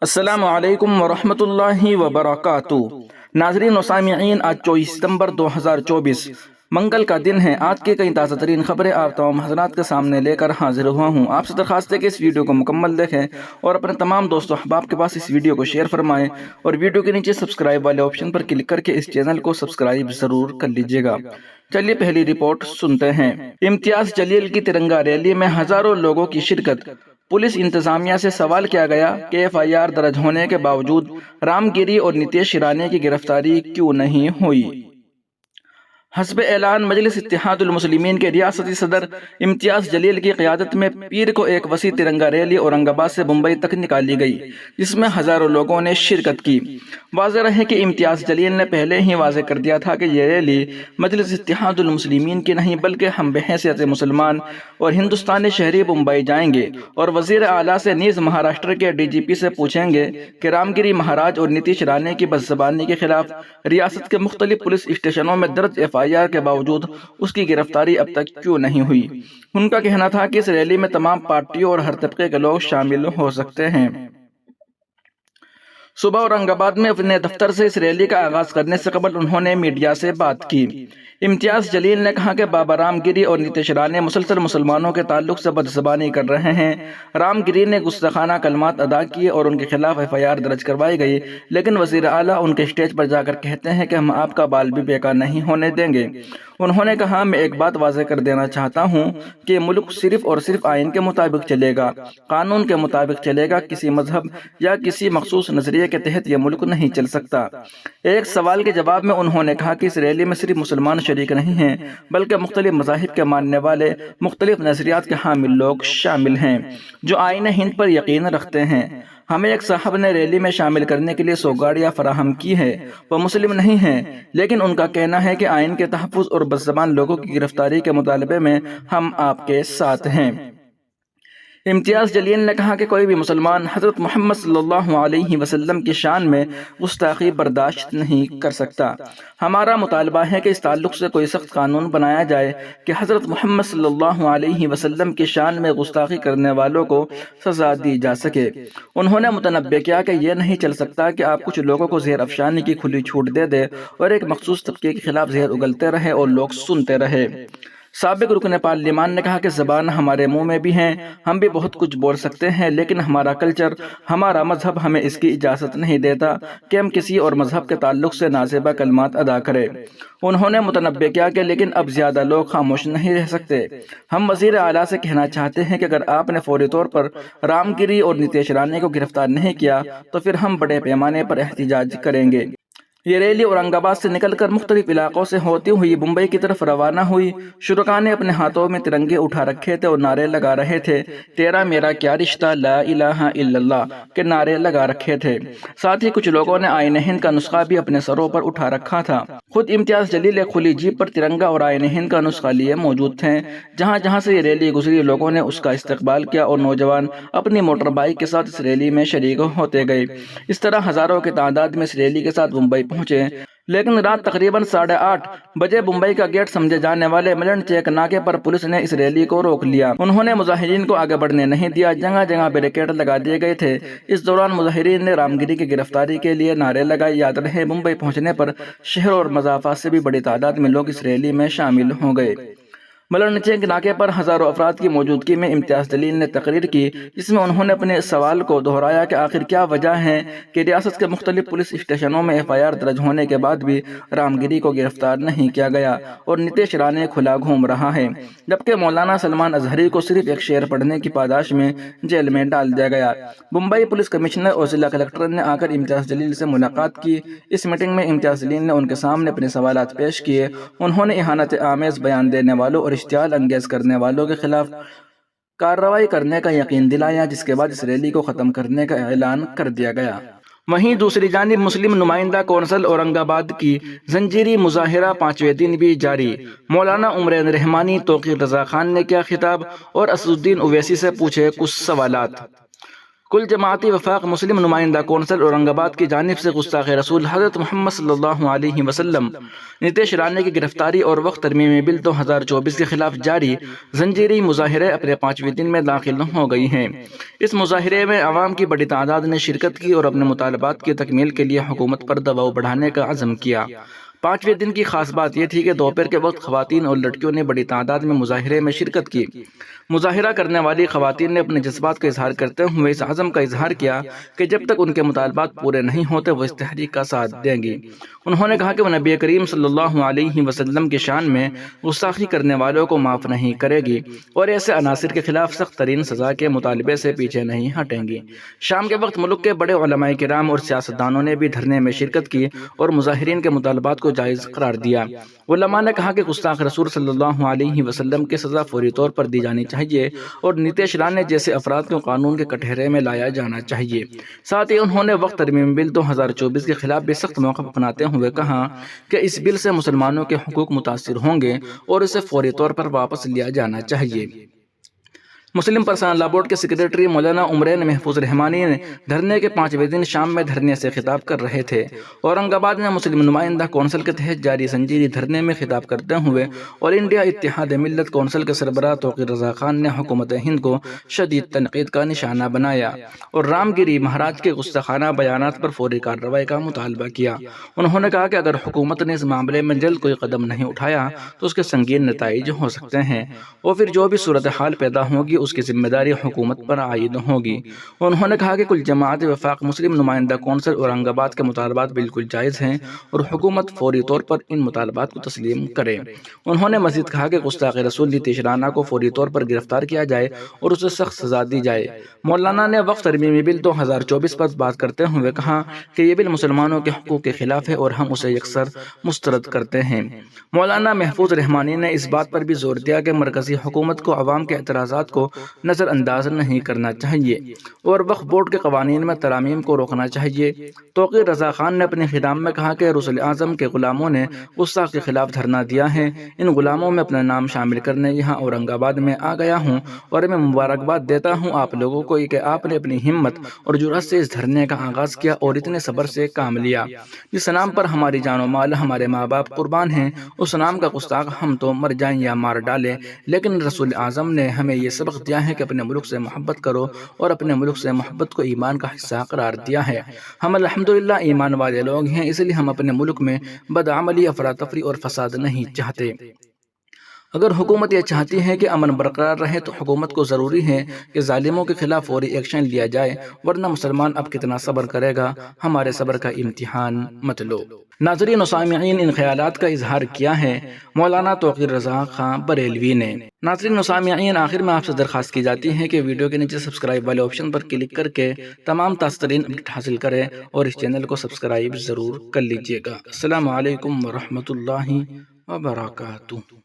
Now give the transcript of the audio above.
السلام علیکم ورحمۃ اللہ وبرکاتہ۔ ناظرین و سامعین، آج 24 ستمبر 2024 منگل کا دن ہے۔ آج کی کئی تازہ ترین خبریں آپ تمام حضرات کے سامنے لے کر حاضر ہوا ہوں۔ آپ سے درخواست ہے کہ اس ویڈیو کو مکمل دیکھیں اور اپنے تمام دوست و احباب کے پاس اس ویڈیو کو شیئر فرمائیں، اور ویڈیو کے نیچے سبسکرائب والے آپشن پر کلک کر کے اس چینل کو سبسکرائب ضرور کر لیجئے گا۔ چلیے پہلی رپورٹ سنتے ہیں۔ امتیاز جلیل کی ترنگا ریلی میں ہزاروں لوگوں کی شرکت۔ پولیس انتظامیہ سے سوال کیا گیا کہ FIR درج ہونے کے باوجود رام گیری اور نتیش رانے کی گرفتاری کیوں نہیں ہوئی؟ حسب اعلان مجلس اتحاد المسلمین کے ریاستی صدر امتیاز جلیل کی قیادت میں پیر کو ایک وسیع ترنگا ریلی اورنگ آباد سے ممبئی تک نکالی گئی، جس میں ہزاروں لوگوں نے شرکت کی۔ واضح رہے کہ امتیاز جلیل نے پہلے ہی واضح کر دیا تھا کہ یہ ریلی مجلس اتحاد المسلمین کی نہیں بلکہ ہم بحیثیت مسلمان اور ہندوستانی شہری ممبئی جائیں گے، اور وزیر اعلیٰ سے نیز مہاراشٹر کے DGP سے پوچھیں گے کہ رام گیری مہاراج اور نتیش رانے کی بدزبانی کے خلاف ریاست کے مختلف پولیس اسٹیشنوں میں درج FIR کے باوجود اس کی گرفتاری اب تک کیوں نہیں ہوئی۔ ان کا کہنا تھا کہ اس ریلی میں تمام پارٹیوں اور ہر طبقے کے لوگ شامل ہو سکتے ہیں۔ صبح اورنگ آباد میں اپنے دفتر سے اس ریلی کا آغاز کرنے سے قبل انہوں نے میڈیا سے بات کی۔ امتیاز جلیل نے کہا کہ بابا رام گیری اور نتیش رانے مسلسل مسلمانوں کے تعلق سے بدزبانی کر رہے ہیں۔ رام گیری نے گستاخانہ کلمات ادا کیے اور ان کے خلاف FIR درج کروائی گئی، لیکن وزیر اعلیٰ ان کے اسٹیج پر جا کر کہتے ہیں کہ ہم آپ کا بال بھی بیکار نہیں ہونے دیں گے۔ انہوں نے کہا، میں ایک بات واضح کر دینا چاہتا ہوں کہ ملک صرف اور صرف آئین کے مطابق چلے گا، قانون کے مطابق چلے گا، کسی مذہب یا کسی مخصوص نظریے کے تحت یہ ملک نہیں چل سکتا۔ ایک سوال کے جواب میں انہوں نے کہا کہ اس ریلی میں صرف مسلمان شریک نہیں ہیں بلکہ مختلف مذاہب کے ماننے والے، مختلف نظریات کے حامل لوگ شامل ہیں جو آئین ہند پر یقین رکھتے ہیں۔ ہمیں ایک صاحب نے ریلی میں شامل کرنے کے لیے 100 گاڑیاں فراہم کی ہیں، وہ مسلم نہیں ہیں، لیکن ان کا کہنا ہے کہ آئین کے تحفظ اور بدزبان لوگوں کی گرفتاری کے مطالبے میں ہم آپ کے ساتھ ہیں۔ امتیاز جلیل نے کہا کہ کوئی بھی مسلمان حضرت محمد صلی اللہ علیہ وسلم کی شان میں گستاخی برداشت نہیں کر سکتا۔ ہمارا مطالبہ ہے کہ اس تعلق سے کوئی سخت قانون بنایا جائے کہ حضرت محمد صلی اللہ علیہ وسلم کی شان میں گستاخی کرنے والوں کو سزا دی جا سکے۔ انہوں نے متنبہ کیا کہ یہ نہیں چل سکتا کہ آپ کچھ لوگوں کو زہر افشانی کی کھلی چھوٹ دے دیں اور ایک مخصوص طبقے کے خلاف زہر اگلتے رہے اور لوگ سنتے رہے۔ سابق رکن پارلیمان نے کہا کہ زبان ہمارے منہ میں بھی ہیں، ہم بھی بہت کچھ بول سکتے ہیں، لیکن ہمارا کلچر، ہمارا مذہب ہمیں اس کی اجازت نہیں دیتا کہ ہم کسی اور مذہب کے تعلق سے نازیبا کلمات ادا کریں۔ انہوں نے متنبہ کیا کہ لیکن اب زیادہ لوگ خاموش نہیں رہ سکتے۔ ہم وزیر اعلیٰ سے کہنا چاہتے ہیں کہ اگر آپ نے فوری طور پر رام گیری اور نتیش رانے کو گرفتار نہیں کیا تو پھر ہم بڑے پیمانے پر احتجاج کریں گے۔ یہ ریلی اورنگ آباد سے نکل کر مختلف علاقوں سے ہوتی ہوئی ممبئی کی طرف روانہ ہوئی۔ شرکاء نے اپنے ہاتھوں میں ترنگے اٹھا رکھے تھے اور نعرے لگا رہے تھے، تیرا میرا کیا رشتہ، لا الہ الا اللہ کے نعرے لگا رکھے تھے۔ ساتھ ہی کچھ لوگوں نے آئین ہند کا نسخہ بھی اپنے سروں پر اٹھا رکھا تھا۔ خود امتیاز جلیل ایک کھلی جیپ پر ترنگا اور آئین ہند کا نسخہ لیے موجود تھے۔ جہاں جہاں سے یہ ریلی گزری، لوگوں نے اس کا استقبال کیا اور نوجوان اپنی موٹر بائیک کے ساتھ اس ریلی میں شریک ہوتے گئے۔ اس طرح ہزاروں کی تعداد میں اس ریلی کے ساتھ ممبئی پہنچے، لیکن رات تقریباً 8:30 بجے ممبئی کا گیٹ سمجھے جانے والے ملن چیک ناکے پر پولیس نے اس ریلی کو روک لیا۔ انہوں نے مظاہرین کو آگے بڑھنے نہیں دیا، جگہ جگہ بیریکیڈ لگا دیے گئے تھے۔ اس دوران مظاہرین نے رام گیری کی گرفتاری کے لیے نعرے لگائے۔ یاد رہے، ممبئی پہنچنے پر شہر اور مضافات سے بھی بڑی تعداد میں لوگ اس ریلی میں شامل ہو گئے۔ ملن چیک ناکے پر ہزاروں افراد کی موجودگی میں امتیاز جلیل نے تقریر کی، جس میں انہوں نے اپنے سوال کو دہرایا کہ آخر کیا وجہ ہے کہ ریاست کے مختلف پولیس اسٹیشنوں میں FIR درج ہونے کے بعد بھی رام گیری کو گرفتار نہیں کیا گیا اور نتیش رانے کھلا گھوم رہا ہے، جبکہ مولانا سلمان ازہری کو صرف ایک شعر پڑھنے کی پاداش میں جیل میں ڈال دیا گیا۔ ممبئی پولیس کمشنر اور ضلع کلکٹر نے آ کر امتیاز جلیل سے ملاقات کی۔ اس میٹنگ میں امتیاز جلیل نے ان کے سامنے اپنے سوالات پیش کیے۔ انہوں نے اہانت آمیز بیان دینے والوں اور اشتعال انگیز کرنے والوں کے خلاف کارروائی کرنے کا یقین دلایا، جس کے بعد اس ریلی کو ختم کرنے کا اعلان کر دیا گیا۔ وہیں دوسری جانب مسلم نمائندہ کونسل اورنگ آباد کی زنجیری مظاہرہ 5ویں دن بھی جاری۔ مولانا عمرین رحمانی، توقیر رضا خان نے کیا خطاب اور اسد الدین اویسی سے پوچھے کچھ سوالات۔ کل جماعتی وفاق مسلم نمائندہ کونسل اورنگ آباد کی جانب سے گستاخ رسول حضرت محمد صلی اللہ علیہ وسلم نتیش رانے کی گرفتاری اور وقت ترمیمی بل 2024 کے خلاف جاری زنجیری مظاہرے اپنے 5ویں دن میں داخل ہو گئی ہیں۔ اس مظاہرے میں عوام کی بڑی تعداد نے شرکت کی اور اپنے مطالبات کی تکمیل کے لیے حکومت پر دباؤ بڑھانے کا عزم کیا۔ 5ویں دن کی خاص بات یہ تھی کہ دوپہر کے وقت خواتین اور لڑکیوں نے بڑی تعداد میں مظاہرے میں شرکت کی۔ مظاہرہ کرنے والی خواتین نے اپنے جذبات کا اظہار کرتے ہوئے اس عزم کا اظہار کیا کہ جب تک ان کے مطالبات پورے نہیں ہوتے وہ اس تحریک کا ساتھ دیں گی۔ انہوں نے کہا کہ وہ نبی کریم صلی اللہ علیہ وسلم کی شان میں گستاخی کرنے والوں کو معاف نہیں کرے گی اور ایسے عناصر کے خلاف سخت ترین سزا کے مطالبے سے پیچھے نہیں ہٹیں گی۔ شام کے وقت ملک کے بڑے علماء کرام اور سیاستدانوں نے بھی دھرنے میں شرکت کی اور مظاہرین کے مطالبات کو جائز قرار دیا۔ علماء نے کہا کہ گستاخ رسول صلی اللہ علیہ وسلم کی سزا فوری طور پر دی جانی چاہیے اور نتیش رانے جیسے افراد کو قانون کے کٹہرے میں لایا جانا چاہیے۔ ساتھ ہی انہوں نے وقت ترمیم بل 2024 کے خلاف بھی سخت موقف اپناتے ہوئے کہا کہ اس بل سے مسلمانوں کے حقوق متاثر ہوں گے اور اسے فوری طور پر واپس لیا جانا چاہیے۔ مسلم پرسنل لا بورڈ کے سیکریٹری مولانا عمرین محفوظ رحمانی نے دھرنے کے 5ویں دن شام میں دھرنے سے خطاب کر رہے تھے۔ اورنگ آباد میں مسلم نمائندہ کونسل کے تحت جاری زنجیری دھرنے میں خطاب کرتے ہوئے آل انڈیا اتحاد ملت کونسل کے سربراہ توقیر رضا خان نے حکومت ہند کو شدید تنقید کا نشانہ بنایا اور رام گری مہاراج کے گستاخانہ بیانات پر فوری کارروائی کا مطالبہ کیا۔ انہوں نے کہا کہ اگر حکومت نے اس معاملے میں جلد کوئی قدم نہیں اٹھایا تو اس کے سنگین نتائج ہو سکتے ہیں اور پھر جو بھی صورتحال پیدا ہوگی اس کی ذمہ داری حکومت پر عائد ہوگی۔ انہوں نے کہا کہ کل جماعت وفاق مسلم نمائندہ کونسل اورنگ آباد کے مطالبات بالکل جائز ہیں اور حکومت فوری طور پر ان مطالبات کو تسلیم کرے۔ انہوں نے مزید کہا کہ گستاخ رسول نتیش رانا کو فوری طور پر گرفتار کیا جائے اور اسے سخت سزا دی جائے۔ مولانا نے وقت ترمیمی بل 2024 پر بات کرتے ہوئے کہا کہ یہ بل مسلمانوں کے حقوق کے خلاف ہے اور ہم اسے یکسر مسترد کرتے ہیں۔ مولانا محفوظ رحمانی نے اس بات پر بھی زور دیا کہ مرکزی حکومت کو عوام کے اعتراضات کو نظر انداز نہیں کرنا چاہیے اور وقف بورڈ کے قوانین میں ترامیم کو روکنا چاہیے۔ توقیر رضا خان نے اپنے خطاب میں کہا کہ رسول اعظم کے غلاموں نے گستاخ کے خلاف دھرنا دیا ہے۔ ان غلاموں میں اپنا نام شامل کرنے یہاں اورنگ آباد میں آ گیا ہوں اور میں مبارکباد دیتا ہوں آپ لوگوں کو کہ آپ نے اپنی ہمت اور جرأت سے اس دھرنے کا آغاز کیا اور اتنے صبر سے کام لیا۔ جس نام پر ہماری جان و مال ہمارے ماں باپ قربان ہیں اس نام کا گستاخ ہم تو مر جائیں یا مار ڈالیں، لیکن رسول اعظم نے ہمیں یہ سبق دیا ہے کہ اپنے ملک سے محبت کرو اور اپنے ملک سے محبت کو ایمان کا حصہ قرار دیا ہے۔ ہم الحمدللہ ایمان والے لوگ ہیں، اس لیے ہم اپنے ملک میں بدعملی، افراتفری اور فساد نہیں چاہتے۔ اگر حکومت یہ چاہتی ہے کہ امن برقرار رہے تو حکومت کو ضروری ہے کہ ظالموں کے خلاف فوری ایکشن لیا جائے، ورنہ مسلمان اب کتنا صبر کرے گا؟ ہمارے صبر کا امتحان مت لو۔ ناظرین و سامعین، ان خیالات کا اظہار کیا ہے مولانا توقیر رضا خان بریلوی نے۔ ناظرین و سامعین، آخر میں آپ سے درخواست کی جاتی ہے کہ ویڈیو کے نیچے سبسکرائب والے آپشن پر کلک کر کے تمام تازہ ترین اپڈیٹ حاصل کریں اور اس چینل کو سبسکرائب ضرور کر لیجیے گا۔ السلام علیکم ورحمۃ اللہ وبرکاتہ۔